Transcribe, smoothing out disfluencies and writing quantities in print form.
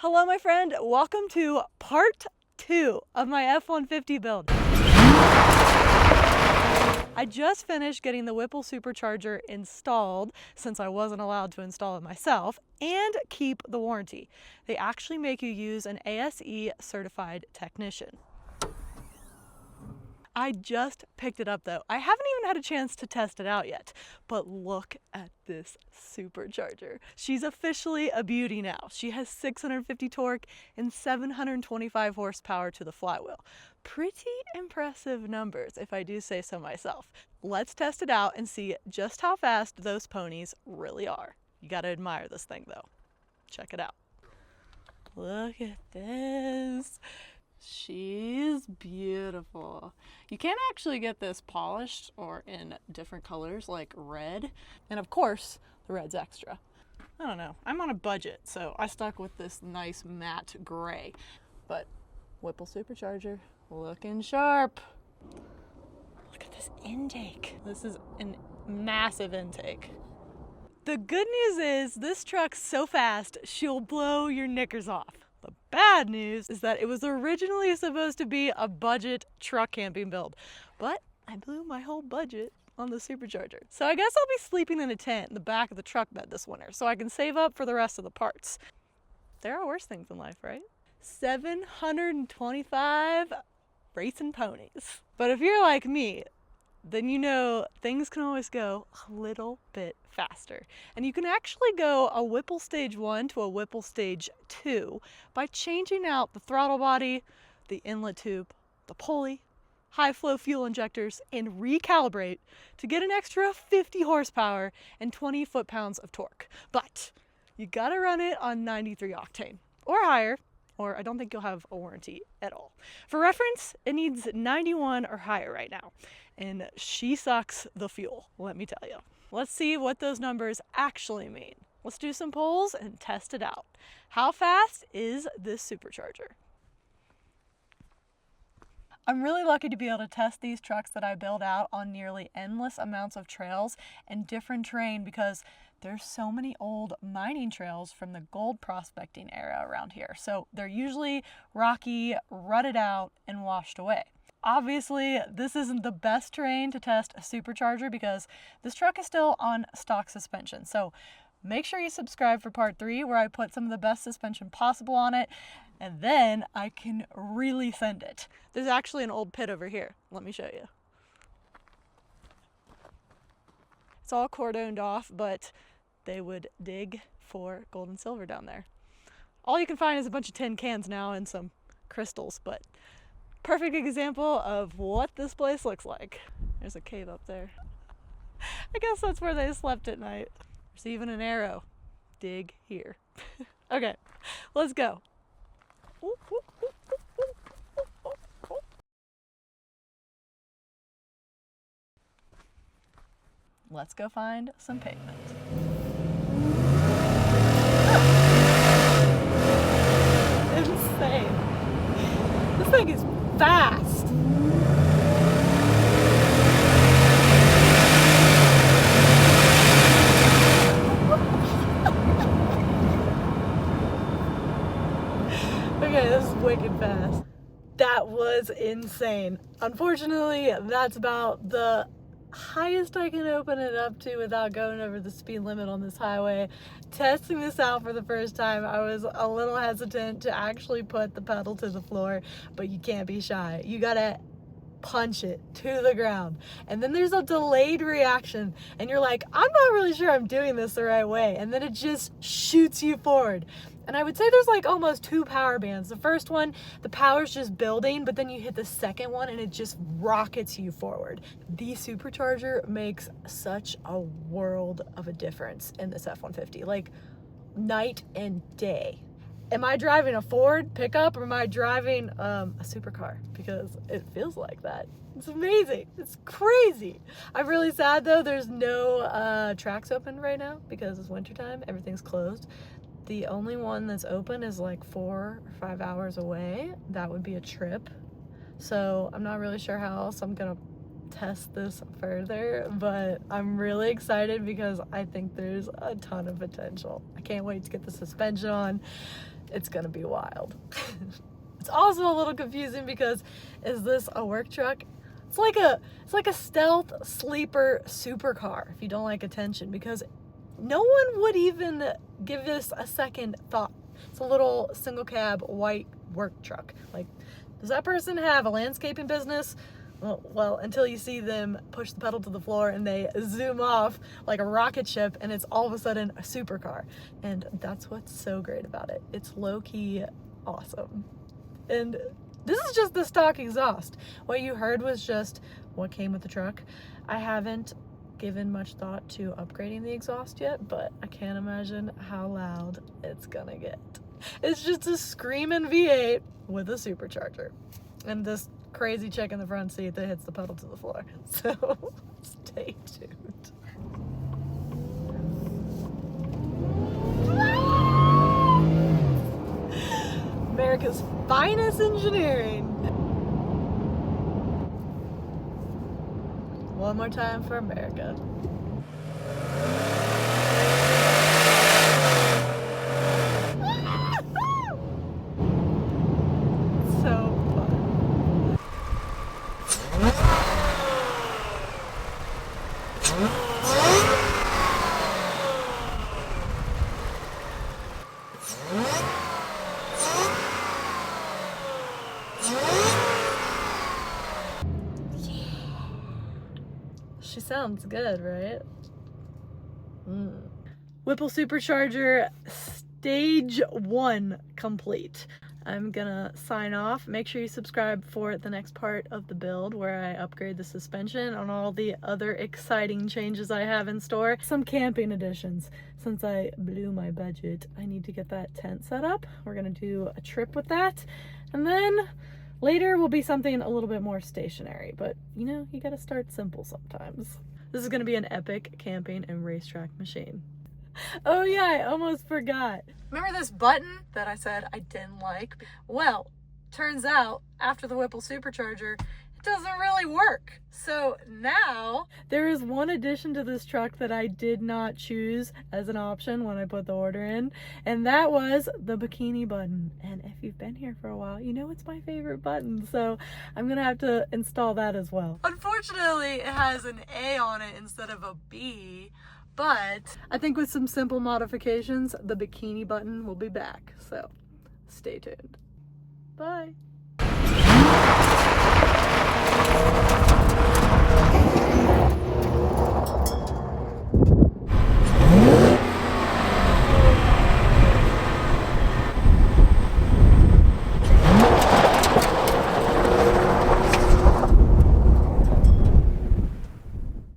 Hello, my friend. Welcome to part 2 of my F150 build. I just finished getting the Whipple Supercharger installed since I wasn't allowed to install it myself and keep the warranty. They actually make you use an ASE certified technician. I just picked it up though. I haven't even had a chance to test it out yet, but look at this supercharger. She's officially a beauty now. She has 650 torque and 725 horsepower to the flywheel. Pretty impressive numbers, if I do say so myself. Let's test it out and see just how fast those ponies really are. You gotta admire this thing though. Check it out. Look at this. She's beautiful. You can actually get this polished or in different colors like red. And of course, the red's extra. I don't know. I'm on a budget, so I stuck with this nice matte gray. But Whipple Supercharger, looking sharp. Look at this intake. This is a massive intake. The good news is this truck's so fast, she'll blow your knickers off. The bad news is that it was originally supposed to be a budget truck camping build, but I blew my whole budget on the Supercharger. So I guess I'll be sleeping in a tent in the back of the truck bed this winter so I can save up for the rest of the parts. There are worse things in life, right? 725 racing ponies. But if you're like me, then you know things can always go a little bit faster. And you can actually go a Whipple Stage 1 to a Whipple Stage 2 by changing out the throttle body, the inlet tube, the pulley, high flow fuel injectors, and recalibrate to get an extra 50 horsepower and 20 foot-pounds of torque. But you gotta run it on 93 octane or higher, or I don't think you'll have a warranty at all. For reference, it needs 91 or higher right now. And she sucks the fuel, let me tell you. Let's see what those numbers actually mean. Let's do some polls and test it out. How fast is this supercharger? I'm really lucky to be able to test these trucks that I build out on nearly endless amounts of trails and different terrain because there's so many old mining trails from the gold prospecting era around here. So they're usually rocky, rutted out, and washed away. Obviously, this isn't the best terrain to test a supercharger because this truck is still on stock suspension. So make sure you subscribe for part 3 where I put some of the best suspension possible on it, and then I can really send it. There's actually an old pit over here. Let me show you. It's all cordoned off, but they would dig for gold and silver down there. All you can find is a bunch of tin cans now and some crystals, but perfect example of what this place looks like. There's a cave up there. I guess that's where they slept at night. There's even an arrow. Dig here. Okay, let's go. Let's go find some pavement. Insane. This thing is fast. Okay, this is wicked fast. That was insane. Unfortunately, that's about the highest I can open it up to without going over the speed limit on this highway. Testing this out for the first time, I was a little hesitant to actually put the pedal to the floor, but you can't be shy. You gotta punch it to the ground. And then there's a delayed reaction and you're like, I'm not really sure I'm doing this the right way. And then it just shoots you forward. And I would say there's like almost 2 power bands. The first one, the power's just building, but then you hit the second one and it just rockets you forward. The Supercharger makes such a world of a difference in this F-150, like night and day. Am I driving a Ford pickup or am I driving a supercar? Because it feels like that. It's amazing. It's crazy. I'm really sad though. There's no tracks open right now because it's wintertime. Everything's closed. The only one that's open is like 4 or 5 hours away. That would be a trip. So I'm not really sure how else I'm gonna test this further, but I'm really excited because I think there's a ton of potential. I can't wait to get the suspension on. It's gonna be wild. It's also a little confusing because is this a work truck? It's like a stealth sleeper supercar if you don't like attention, because no one would even give this a second thought. It's a little single cab white work truck. Like, does that person have a landscaping business? Well, until you see them push the pedal to the floor and they zoom off like a rocket ship and it's all of a sudden a supercar. And that's what's so great about it. It's low-key awesome. And this is just the stock exhaust. What you heard was just what came with the truck. I haven't given much thought to upgrading the exhaust yet, but I can't imagine how loud it's gonna get. It's just a screaming V8 with a supercharger. And this crazy chick in the front seat that hits the pedal to the floor. So stay tuned. America's finest engineering. One more time for America. She sounds good, right? Whipple Supercharger Stage 1 complete. I'm gonna sign off. Make sure you subscribe for the next part of the build where I upgrade the suspension and all the other exciting changes I have in store. Some camping additions. Since I blew my budget, I need to get that tent set up. We're gonna do a trip with that. And then later will be something a little bit more stationary, but you know, you gotta start simple sometimes. This is gonna be an epic camping and racetrack machine. Oh yeah, I almost forgot. Remember this button that I said I didn't like? Well, turns out after the Whipple Supercharger, it doesn't really work. So now there is one addition to this truck that I did not choose as an option when I put the order in, and that was the bikini button. And if you've been here for a while, you know it's my favorite button, so I'm gonna have to install that as well. Unfortunately, it has an A on it instead of a B, but I think with some simple modifications, the bikini button will be back, so stay tuned. Bye.